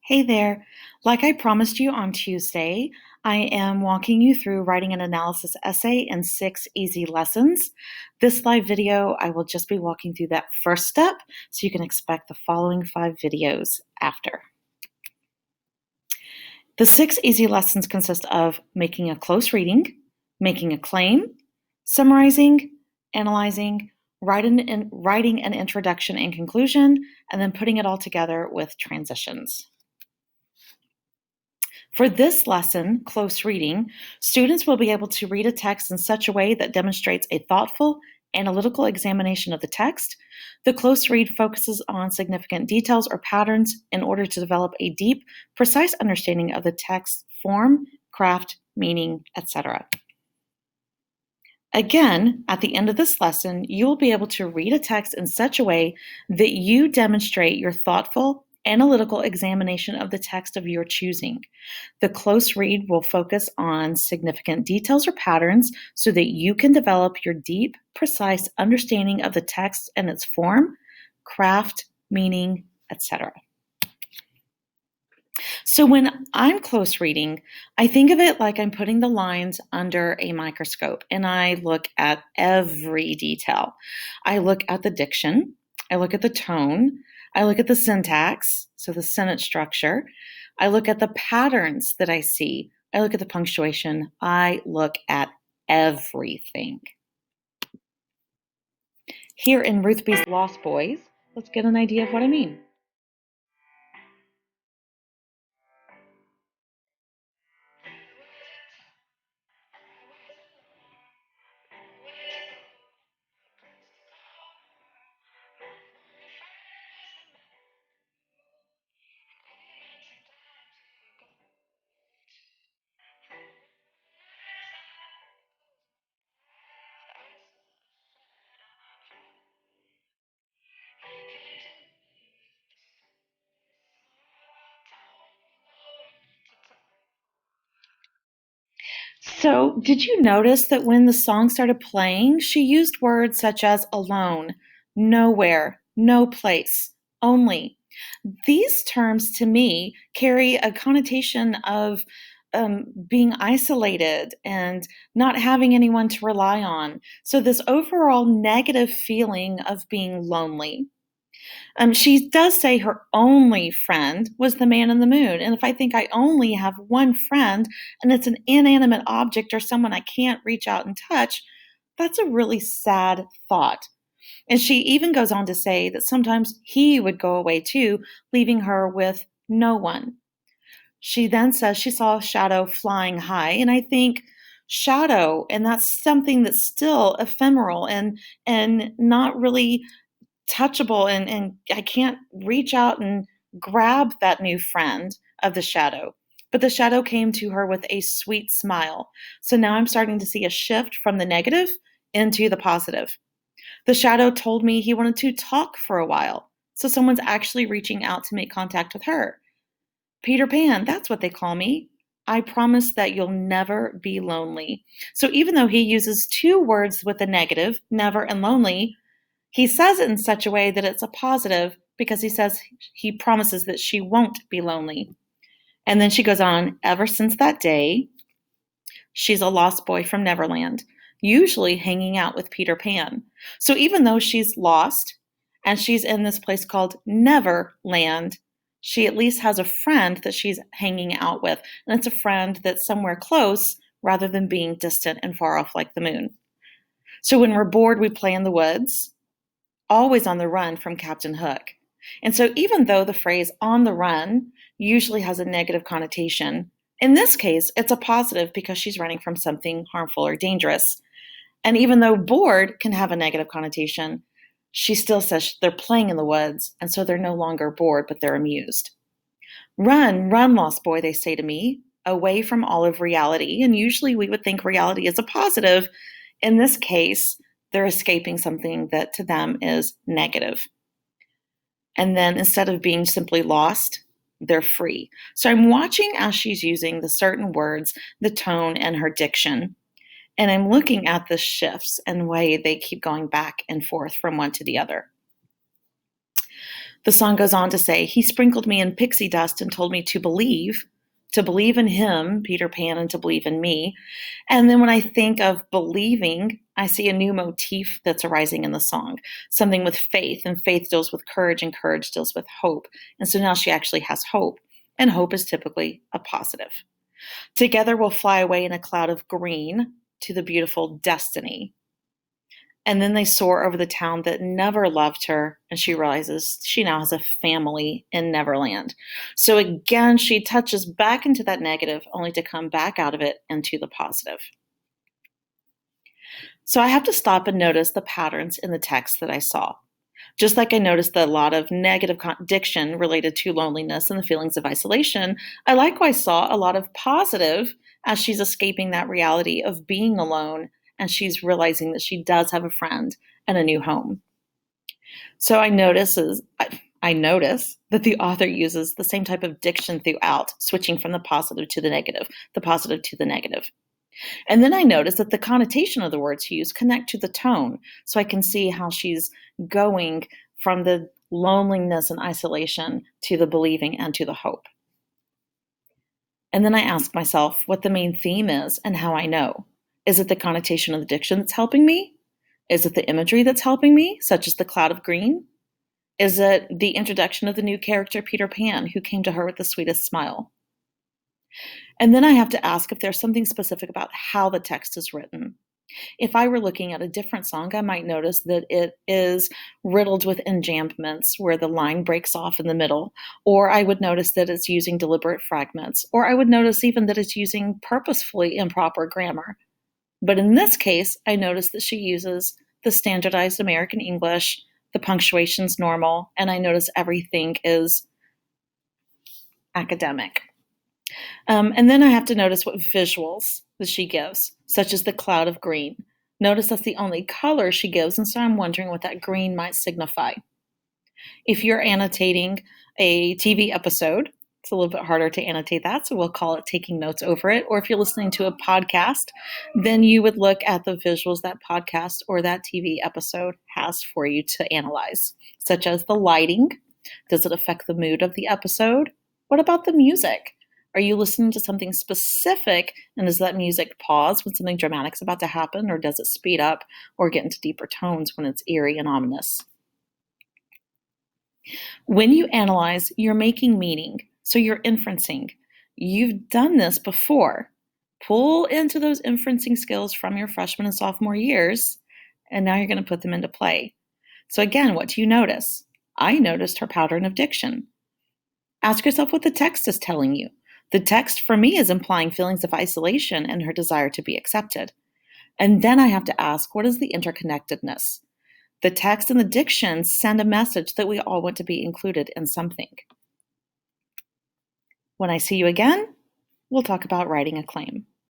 Hey there. Like I promised you on Tuesday, I am walking you through writing an analysis essay in 6 easy lessons. This live video, I will just be walking through that first step, so you can expect the following 5 videos after. The 6 easy lessons consist of making a close reading, making a claim, summarizing, analyzing, writing an introduction and conclusion, and then putting it all together with transitions. For this lesson, close reading, students will be able to read a text in such a way that demonstrates a thoughtful, analytical examination of the text. The close read focuses on significant details or patterns in order to develop a deep, precise understanding of the text's form, craft, meaning, etc. Again, at the end of this lesson, you will be able to read a text in such a way that you demonstrate your thoughtful, analytical examination of the text of your choosing. The close read will focus on significant details or patterns so that you can develop your deep, precise understanding of the text and its form, craft, meaning, etc. So when I'm close reading, I think of it like I'm putting the lines under a microscope and I look at every detail. I look at the diction, I look at the tone, I look at the syntax, so the sentence structure, I look at the patterns that I see, I look at the punctuation, I look at everything. Here in Ruth B's Lost Boys, let's get an idea of what I mean. So, did you notice that when the song started playing, she used words such as alone, nowhere, no place, only? These terms to me carry a connotation of being isolated and not having anyone to rely on. So, this overall negative feeling of being lonely. She does say her only friend was the man in the moon. And if I think I only have one friend and it's an inanimate object or someone I can't reach out and touch, that's a really sad thought. And she even goes on to say that sometimes he would go away too, leaving her with no one. She then says she saw a shadow flying high. And I think, shadow, and that's something that's still ephemeral and not really touchable, and I can't reach out and grab that new friend of the shadow. But the shadow came to her with a sweet smile. So now I'm starting to see a shift from the negative into the positive. The shadow told me he wanted to talk for a while. So someone's actually reaching out to make contact with her. Peter Pan, that's what they call me. I promise that you'll never be lonely. So even though he uses two words with a negative, never and lonely, he says it in such a way that it's a positive because he says he promises that she won't be lonely. And then she goes on, ever since that day, she's a lost boy from Neverland, usually hanging out with Peter Pan. So even though she's lost and she's in this place called Neverland, she at least has a friend that she's hanging out with. And it's a friend that's somewhere close rather than being distant and far off like the moon. So when we're bored, we play in the woods, always on the run from Captain Hook. And so even though the phrase on the run usually has a negative connotation, in this case, it's a positive because she's running from something harmful or dangerous. And even though bored can have a negative connotation, she still says they're playing in the woods, and so they're no longer bored, but they're amused. Run, run, lost boy, they say to me, away from all of reality. And usually we would think reality is a positive. In this case, they're escaping something that to them is negative. And then instead of being simply lost, they're free. So I'm watching as she's using the certain words, the tone, and her diction. And I'm looking at the shifts and way they keep going back and forth from one to the other. The song goes on to say, "He sprinkled me in pixie dust and told me to believe in him, Peter Pan, and to believe in me." And then when I think of believing, I see a new motif that's arising in the song, something with faith, and faith deals with courage, and courage deals with hope. And so now she actually has hope, and hope is typically a positive. Together we'll fly away in a cloud of green to the beautiful destiny. And then they soar over the town that never loved her, and she realizes she now has a family in Neverland. So again, she touches back into that negative, only to come back out of it into the positive. So I have to stop and notice the patterns in the text that I saw. Just like I noticed that a lot of negative diction related to loneliness and the feelings of isolation, I likewise saw a lot of positive as she's escaping that reality of being alone and she's realizing that she does have a friend and a new home. So I notice that the author uses the same type of diction throughout, switching from the positive to the negative, the positive to the negative. And then I notice that the connotation of the words used connect to the tone, so I can see how she's going from the loneliness and isolation to the believing and to the hope. And then I ask myself what the main theme is and how I know. Is it the connotation of the diction that's helping me? Is it the imagery that's helping me, such as the cloud of green? Is it the introduction of the new character, Peter Pan, who came to her with the sweetest smile? And then I have to ask if there's something specific about how the text is written. If I were looking at a different song, I might notice that it is riddled with enjambments where the line breaks off in the middle, or I would notice that it's using deliberate fragments, or I would notice even that it's using purposefully improper grammar. But in this case, I notice that she uses the standardized American English, the punctuation's normal, and I notice everything is academic. And then I have to notice what visuals that she gives, such as the cloud of green. Notice that's the only color she gives, and so I'm wondering what that green might signify. If you're annotating a TV episode, it's a little bit harder to annotate that, so we'll call it taking notes over it. Or if you're listening to a podcast, then you would look at the visuals that podcast or that TV episode has for you to analyze, such as the lighting. Does it affect the mood of the episode? What about the music? Are you listening to something specific, and does that music pause when something dramatic is about to happen, or does it speed up or get into deeper tones when it's eerie and ominous? When you analyze, you're making meaning, so you're inferencing. You've done this before. Pull into those inferencing skills from your freshman and sophomore years, and now you're going to put them into play. So again, what do you notice? I noticed her pattern of diction. Ask yourself what the text is telling you. The text for me is implying feelings of isolation and her desire to be accepted. And then I have to ask, what is the interconnectedness? The text and the diction send a message that we all want to be included in something. When I see you again, we'll talk about writing a claim.